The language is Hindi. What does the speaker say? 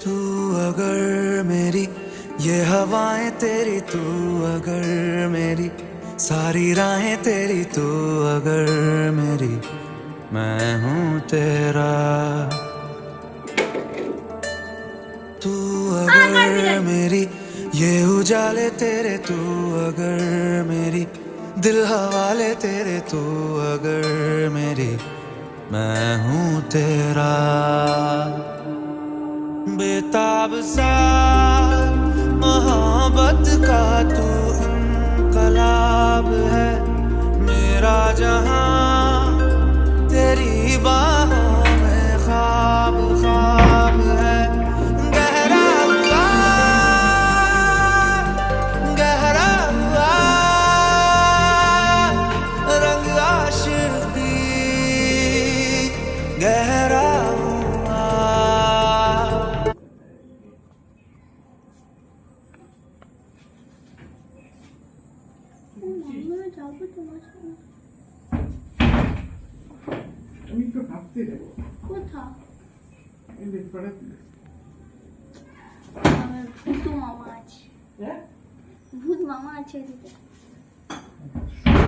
तू अगर मेरी ये हवाएं तेरी, तू अगर मेरी सारी राहें तेरी, तू अगर मेरी मैं हूँ तेरा। तू अगर मेरी ये उजाले तेरे, तू अगर मेरी दिल हवाले तेरे, तू अगर मेरी मैं हूँ तेरा। बेताब सा मोहब्बत का तू इनकलाब है, मेरा जहां तेरी बाहों में ख्वाब ख्वाब है। गहरा हुआ गहरा हुआ रंग आशिकी गहरा हुआ। আমি তো ভাবতে দেবো কোথা পড়ে ভূত মামা আছে, ভূত মামা আছে এদিকে।